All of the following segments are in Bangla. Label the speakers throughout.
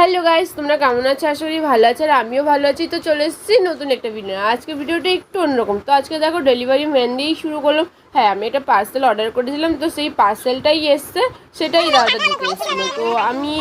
Speaker 1: হ্যালো গাইস, তোমরা কেমন আছো? আশা করি ভালো আছো আর আমিও ভালো আছি। তো চলে এসেছি নতুন একটা ভিডিও। আজকে ভিডিওটা একটু অন্যরকম। তো আজকে দেখো ডেলিভারি ম্যান দিয়েই শুরু করলাম। হ্যাঁ, আমি একটা পার্সেল অর্ডার করেছিলাম, তো সেই পার্সেলটাই এসছে, সেটাই দাদাটা দিতে এসেছিলো। তো আমি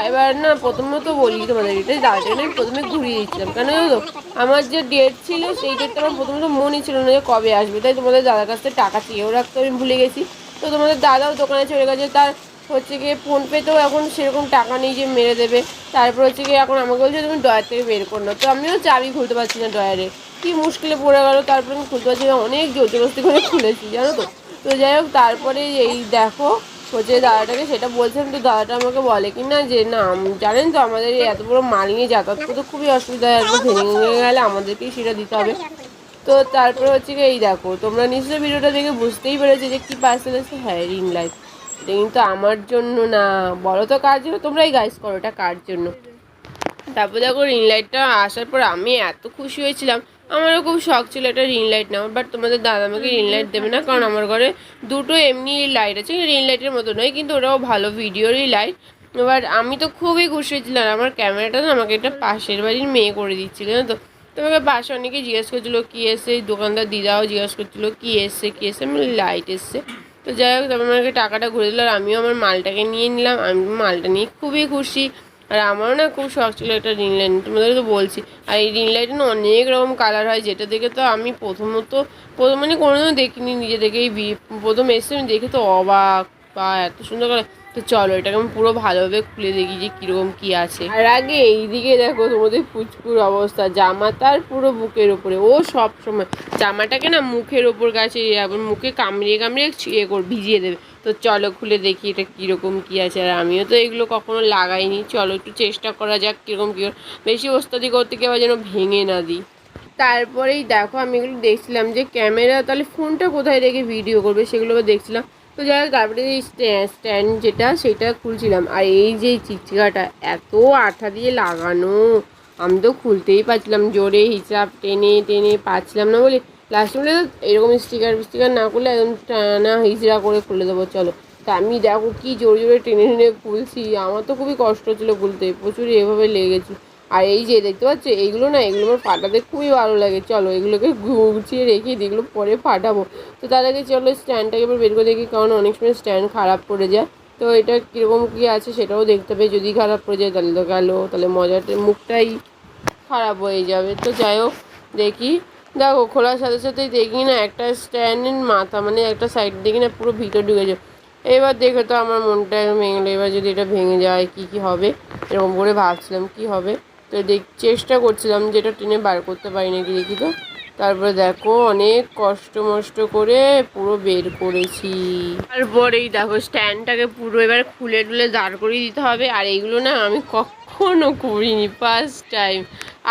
Speaker 1: এবার না প্রথমত বলি তোমাদের, এটাই দাদাটাকে আমি প্রথমে ঘুরিয়ে দিচ্ছিলাম, কেন জানো তো আমার যে ডেট ছিল সেই ডেটটা আমার প্রথমত মনে ছিল না যে কবে আসবে, তাই তোমাদের দাদার কাছ থেকে টাকা চেয়েও রাখতে আমি ভুলে গেছি। তো তোমাদের দাদাও দোকানে চলে গেছে, তার হচ্ছে গিয়ে ফোনপেতেও এখন সেরকম টাকা নেই যে মেরে দেবে। তারপর হচ্ছে গিয়ে এখন আমাকে বলছে তুমি ডয়ার থেকে বের করো না। তো আমিও চাবি খুলতে পারছি না ডয়ারে, কি মুশকিলে পড়ে গেলো। তারপরে আমি খুলতে পারছি না, অনেক জোরজবস্তি করে খুলেছি জানো তো। তো যাই হোক, তারপরে এই দেখো হচ্ছে দাদাটাকে সেটা বলছেন, তো দাদাটা আমাকে বলে কি না যে না জানেন তো আমাদের এই এত বড় মাল নিয়ে যাতায়াত করতে খুবই অসুবিধা হয়, একবার ভেঙে ভেঙে গেলে আমাদেরকেই সেটা দিতে হবে। তো তারপরে হচ্ছে কি এই দেখো, তোমরা নিশ্চয়ই ভিডিওটা দেখে বুঝতেই পেরেছো যে কি পার্সেল এসেছে। হ্যাঁ, রিং লাইট। এটা কিন্তু আমার জন্য না, বলো তো কার জন্য, তোমরাই গাইস করো এটা কার জন্য। তারপর দেখো রিং লাইটটা আসার পর আমি এত খুশি হয়েছিলাম, আমারও খুব শখ ছিল এটা রিং লাইট নেওয়ার। বাট তোমাদের দাদা আমাকে রিং লাইট দেবে না, কারণ আমার ঘরে দুটো এমনি লাইট আছে, রিং লাইটের মতো নয়, কিন্তু ওটাও ভালো ভিডিওরই লাইট। এবার আমি তো খুবই খুশি হয়েছিলাম, আমার ক্যামেরাটা না আমাকে একটা পাশের বাড়ির মেয়ে করে দিচ্ছিল না। তো তোমাকে পাশে অনেকে জিজ্ঞেস করছিলো কী এসছে, দোকানদার দিদাও জিজ্ঞেস করছিলো কী এসছে কী এসছে, আমি লাইট এসছে। তো যাই হোক, তারপর আমাকে টাকাটা ঘুরে দিল আর আমিও আমার মালটাকে নিয়ে নিলাম। আমি মালটা নিয়ে খুবই খুশি। আর আমারও না খুব শখ ছিল একটা রিং লাইট, তোমাদের তো বলছি। আর এই রিং লাইটে না অনেক রকম কালার হয়, যেটা দেখে তো আমি মানে কোনোদিনও দেখিনি নিজে দেখে। এই প্রথম এসে আমি দেখে তো অবাক, বা এত সুন্দর কালার। তো চলো এটাকে আমি পুরো ভালোভাবে খুলে দেখি যে কীরকম কী আছে। আর আগে এইদিকে দেখো তোমাদের পুচকুর অবস্থা, জামা তার পুরো বুকের ওপরে। ও সব সময় জামাটাকে না মুখের ওপর কাছে আবার মুখে কামড়িয়ে কামড়িয়ে ভিজিয়ে দেবে। তো চলো খুলে দেখি এটা কীরকম কী আছে। আর আমিও তো এগুলো কখনো লাগাইনি, চলো একটু চেষ্টা করা যাক কীরকম কী। বেশি ওস্তাদি করতে গিয়ে আবার যেন ভেঙে না দিই। তারপরেই দেখো আমি এগুলো দেখছিলাম যে ক্যামেরা তাহলে ফোনটা কোথায় রেখে ভিডিও করবে, সেগুলো দেখছিলাম। তো যাই হোক, তারপরে এই স্ট্যান্ড যেটা সেটা খুলছিলাম। আর এই যে চিকচিকাটা এত আঠা দিয়ে লাগানো, আমি তো খুলতেই পারছিলাম, জোরে হিসাব টেনে টেনে পাচ্ছিলাম না বলে লাস্ট বলে এরকম স্টিকার না করলে একদম টানা হিজড়া করে খুলে দেবো। চলো, তা আমি দেখো কি জোরে জোরে টেনে টেনে খুলছি, আমার তো খুবই কষ্ট হচ্ছিলো খুলতে, প্রচুর এভাবে লেগেছি। আর এই যে দেখতে পাচ্ছ এইগুলো না, এগুলো আমার ফাটাতে খুবই ভালো লাগে। চলো এগুলোকে গুছিয়ে রেখে দিই, এগুলো পরে ফাটাবো। তো তার আগে চলো স্ট্যান্ডটাকে এবার বের করে দেখি, কারণ অনেক সময় স্ট্যান্ড খারাপ পড়ে যায়। তো এটা কীরকম কী আছে সেটাও দেখতে হবে, যদি খারাপ পড়ে যায় তাহলে তো গেলো, তাহলে মজাটা মুখটাই খারাপ হয়ে যাবে। তো যাই হোক দেখি, দেখো খোলার সাথে সাথেই দেখি না একটা স্ট্যান্ডের মাথা মানে একটা সাইড দেখি না পুরো ভিতর ঢুকে যায়। এবার দেখে তো আমার মনটা ভেঙে গেলো, এবার যদি এটা ভেঙে যায় কী কী হবে এরকম করে ভাবছিলাম কী হবে। তো চেষ্টা করছিলাম যেটা টেনে বার করতে পারি নাকি দেখি। তো তারপরে দেখো অনেক কষ্ট মষ্ট করে পুরো বের করেছি। তারপরেই দেখো স্ট্যান্ডটাকে পুরো এবার খুলে টুলে দাঁড় করিয়ে দিতে হবে। আর এইগুলো না আমি কখনো করিনি, ফার্স্ট টাইম।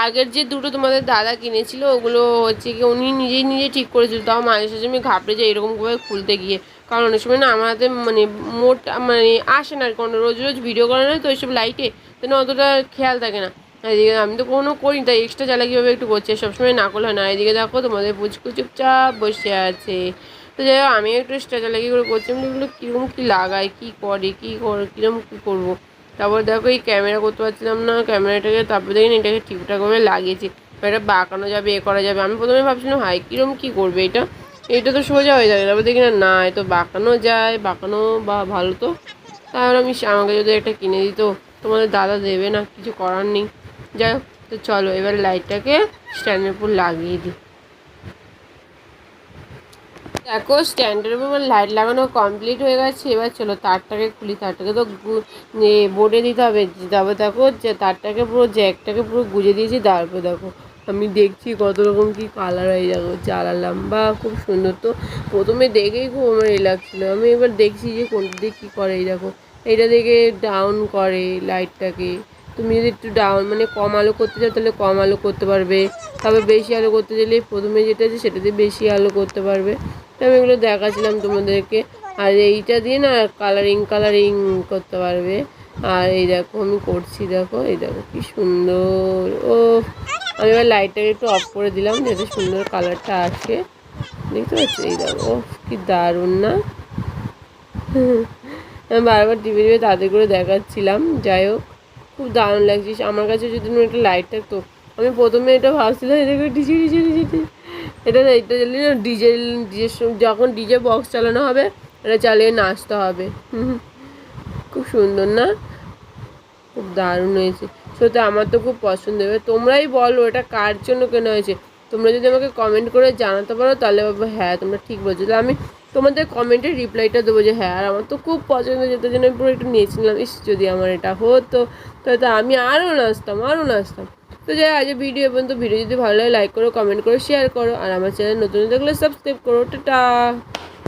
Speaker 1: আগের যে দুটো তোমাদের দাদা কিনেছিল ওগুলো হচ্ছে কি উনি নিজেই ঠিক করেছিল, তাও মাঝে সাঝে আমি ঘাবড়ে যাই এরকমভাবে খুলতে গিয়ে, কারণ অনেক সময় না আমার হাতে মানে মানে আসে না, কারণ রোজ রোজ ভিডিও করে না তো ওইসব লাইটে, তো না অতটা খেয়াল থাকে না। এদিকে আমি তো কোনো করি, তাই এক্সট্রা জ্বালা কীভাবে একটু করছে, সবসময় না করলে হয় না। এদিকে দেখো তোমাদের পুচকু চুপচাপ বসে আছে। তো যাই হোক আমি একটু এক্সট্রা জ্বালাকি করে করছি, এগুলো কীরকম কী লাগায়, কী করে কীরকম কী করবো। তারপর দেখো এই ক্যামেরা করতে পারছিলাম না, ক্যামেরাটাকে তারপর দেখি এটাকে ঠিকঠাকভাবে লাগিয়েছি। এটা বাঁকানো যাবে, এ করা যাবে। আমি প্রথমে ভাবছিলাম হাই কীরকম কী করবে এটা তো সোজা হয়ে যাবে। তারপর দেখি না এ তো বাঁকানো যায়, বাঁকানো বা ভালো। তো তাহলে আমাকে যদি একটা কিনে দিত, তোমাদের দাদা দেবে না, কিছু করার নেই। যাই হোক, তো চলো এবার লাইটটাকে স্ট্যান্ডের উপর লাগিয়ে দিই। দেখো স্ট্যান্ডের উপর লাইট লাগানো কমপ্লিট হয়ে গেছে। এবার চলো তারটাকে খুলি, তারটাকে তো বোর্ডে দিতে হবে। তারপর দেখো যে তারটাকে পুরো জ্যাকটাকে পুরো গুঁজে দিয়েছি। তারপর দেখো আমি দেখছি কত রকম কী কালার হয়ে যাবো, জ্বালালাম বা খুব সুন্দর। তো প্রথমে দেখেই খুব আমার লাগছিলো, আমি এবার দেখছি যে কোনটা দিয়ে কী করে। এই দেখো এইটা দেখে ডাউন করে লাইটটাকে। তুমি যদি একটু ডাউন মানে কম আলো করতে চাও তাহলে কম আলো করতে পারবে, তারপর বেশি আলো করতে চাইলে প্রথমে যেটা আছে সেটা দিয়ে বেশি আলো করতে পারবে। তো আমি এগুলো দেখাচ্ছিলাম তোমাদেরকে। আর এইটা দিয়ে না কালারিং করতে পারবে। আর এই দেখো আমি করছি, দেখো এই দেখো কি সুন্দর। ও আমি এবার লাইটটাকে একটু অফ করে দিলাম যাতে সুন্দর কালারটা আসে, দেখতে পাচ্ছি। এই দেখো কি দারুণ না, আমি বারবার টিভি তাদের করে দেখাচ্ছিলাম। যাই হোক খুব দারুণ লাগছে। আমার কাছে যদি একটা লাইট থাকতো, আমি প্রথমে এটা ভাবছিলাম এটাকে ডিজে ডিজে ডিজে এটা জানি না ডিজে যখন ডিজে বক্স চালানো হবে এটা চালিয়ে নাচতে হবে। খুব সুন্দর না, খুব দারুণ হয়েছে সত্যি, আমার তো খুব পছন্দ হবে। তোমরাই বলো এটা কার জন্য কেনা হয়েছে, তোমরা যদি আমাকে কমেন্ট করে জানাতে পারো তাহলে হ্যাঁ তোমরা ঠিক বলছো, তাহলে আমি তোমাদের কমেন্টের রিপ্লাইটা দেবো যে হ্যাঁ। আর আমার তো খুব পছন্দ, যেটার জন্য আমি পুরো একটু নিয়েছিলাম। যদি আমার এটা হতো তাহলে আমি আরও নাচতাম। তো যাই আজ ভিডিও পর্যন্ত। ভিডিও যদি ভালো লাগে লাইক করো, কমেন্ট করো, শেয়ার করো, আর আমার চ্যানেল নতুন থাকলে সাবস্ক্রাইব করো। টাটা।